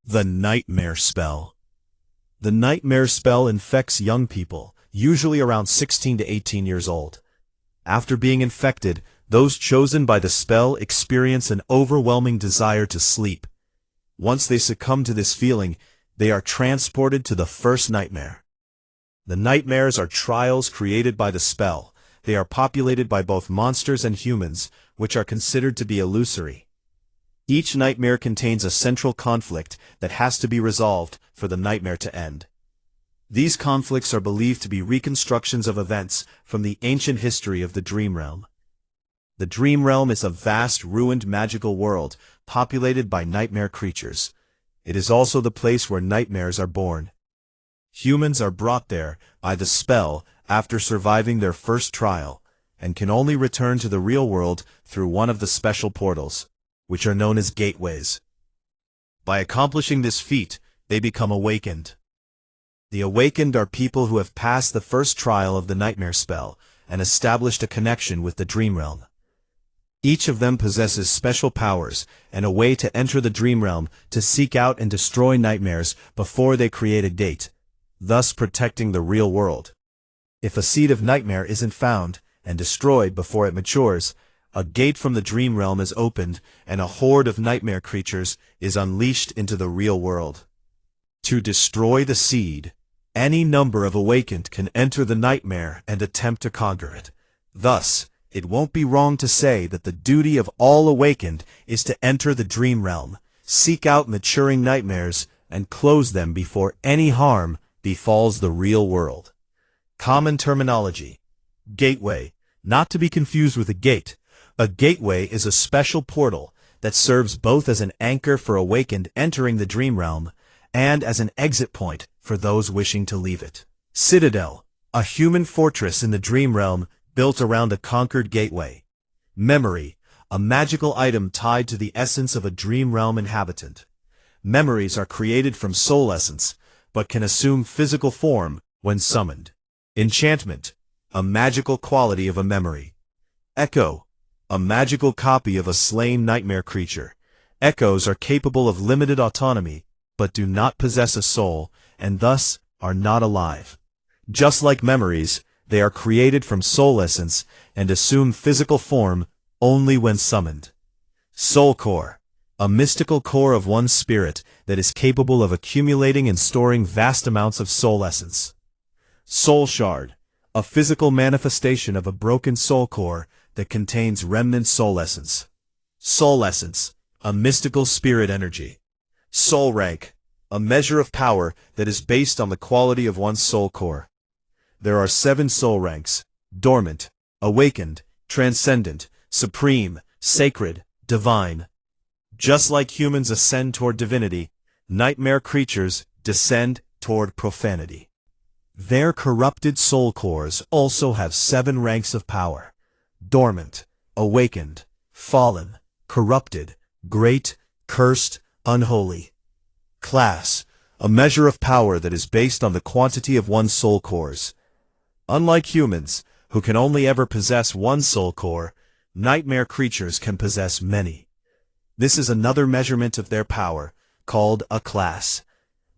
The Nightmare Spell. The Nightmare Spell infects young people, usually around 16 to 18 years old. After being infected, those chosen by the spell experience an overwhelming desire to sleep. Once they succumb to this feeling, they are transported to the first nightmare. The nightmares are trials created by the spell. They are populated by both monsters and humans, which are considered to be illusory. Each nightmare contains a central conflict that has to be resolved for the nightmare to end. These conflicts are believed to be reconstructions of events from the ancient history of the Dream Realm. The Dream Realm is a vast, ruined magical world populated by nightmare creatures. It is also the place where nightmares are born. Humans are brought there by the spell after surviving their first trial, and can only return to the real world through one of the special portals, which are known as gateways. By accomplishing this feat, they become awakened. The awakened are people who have passed the first trial of the nightmare spell and established a connection with the Dream Realm. Each of them possesses special powers and a way to enter the Dream Realm to seek out and destroy nightmares before they create a gate, thus protecting the real world. If a seed of nightmare isn't found and destroyed before it matures, a gate from the Dream Realm is opened and a horde of nightmare creatures is unleashed into the real world. To destroy the seed, any number of awakened can enter the nightmare and attempt to conquer it. Thus, it won't be wrong to say that the duty of all awakened is to enter the Dream Realm, seek out maturing nightmares, and close them before any harm befalls the real world. Common terminology. Gateway, not to be confused with a gate. A gateway is a special portal that serves both as an anchor for awakened entering the Dream Realm and as an exit point for those wishing to leave it. Citadel, a human fortress in the Dream Realm built around a conquered gateway. Memory, a magical item tied to the essence of a Dream Realm inhabitant. Memories are created from soul essence, but can assume physical form when summoned. Enchantment, a magical quality of a memory. Echo, a magical copy of a slain nightmare creature. Echoes are capable of limited autonomy, but do not possess a soul, and thus are not alive. Just like memories, they are created from soul essence and assume physical form only when summoned. Soul core, a mystical core of one's spirit that is capable of accumulating and storing vast amounts of soul essence. Soul shard, a physical manifestation of a broken soul core that contains remnant soul essence. Soul essence, a mystical spirit energy. Soul rank, a measure of power that is based on the quality of one's soul core. There are 7 soul ranks: dormant, awakened, transcendent, supreme, sacred, divine. Just like humans ascend toward divinity, nightmare creatures descend toward profanity. Their corrupted soul cores also have 7 ranks of power: dormant, awakened, fallen, corrupted, great, cursed, unholy. Class, a measure of power that is based on the quantity of one's soul cores. Unlike humans, who can only ever possess one soul core, nightmare creatures can possess many. This is another measurement of their power, called a class.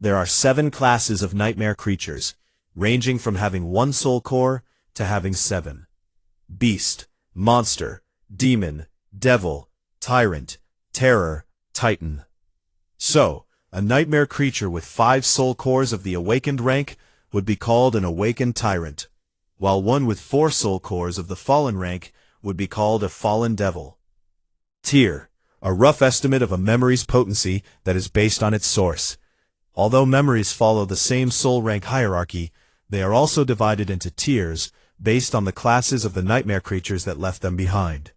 There are 7 classes of nightmare creatures, ranging from having 1 soul core to having 7. Beast, monster, demon, devil, tyrant, terror, titan. So, a nightmare creature with 5 soul cores of the awakened rank would be called an awakened tyrant, while one with 4 soul cores of the fallen rank would be called a fallen devil. Tier, a rough estimate of a memory's potency that is based on its source. Although memories follow the same soul rank hierarchy, they are also divided into tiers based on the classes of the nightmare creatures that left them behind.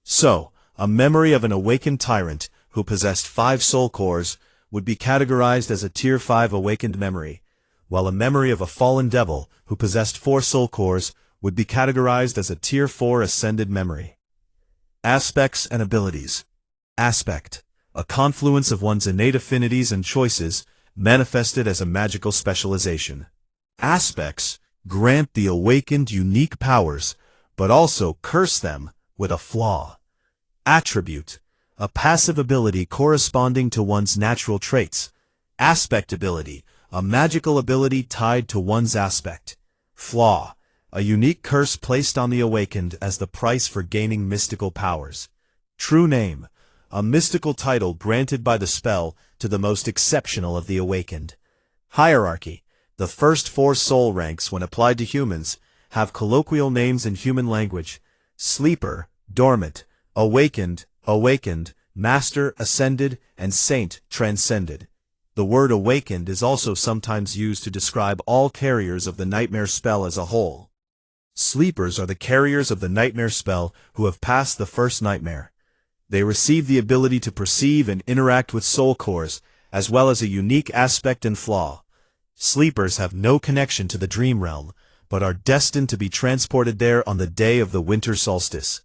So, a memory of an awakened tyrant who possessed 5 soul cores would be categorized as a Tier 5 awakened memory, while a memory of a fallen devil who possessed 4 soul cores would be categorized as a Tier 4 ascended memory. Aspects and abilities. Aspect, a confluence of one's innate affinities and choices, manifested as a magical specialization. Aspects grant the awakened unique powers, but also curse them with a flaw. Attribute, a passive ability corresponding to one's natural traits. Aspect ability, a magical ability tied to one's aspect. Flaw, a unique curse placed on the awakened as the price for gaining mystical powers. True name, a mystical title granted by the spell to the most exceptional of the awakened. Hierarchy, the first 4 soul ranks when applied to humans have colloquial names in human language. Sleeper, dormant, awakened, master, ascended, and saint, transcended. The word awakened is also sometimes used to describe all carriers of the nightmare spell as a whole. Sleepers are the carriers of the nightmare spell who have passed the first nightmare. They receive the ability to perceive and interact with soul cores, as well as a unique aspect and flaw. Sleepers have no connection to the dream realm, but are destined to be transported there on the day of the winter solstice.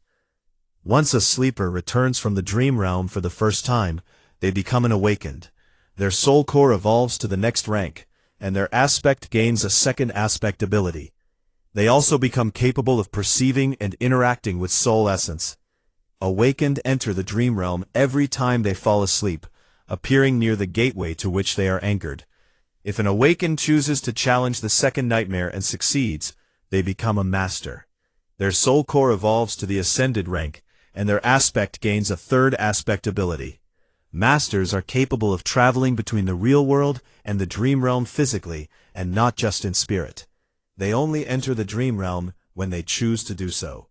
Once a sleeper returns from the dream realm for the first time, they become an awakened. Their soul core evolves to the next rank, and their aspect gains a second aspect ability. They also become capable of perceiving and interacting with soul essence. Awakened enter the dream realm every time they fall asleep, appearing near the gateway to which they are anchored. If an awakened chooses to challenge the second nightmare and succeeds, they become a master. Their soul core evolves to the ascended rank, and their aspect gains a third aspect ability. Masters are capable of traveling between the real world and the dream realm physically, and not just in spirit. They only enter the dream realm when they choose to do so.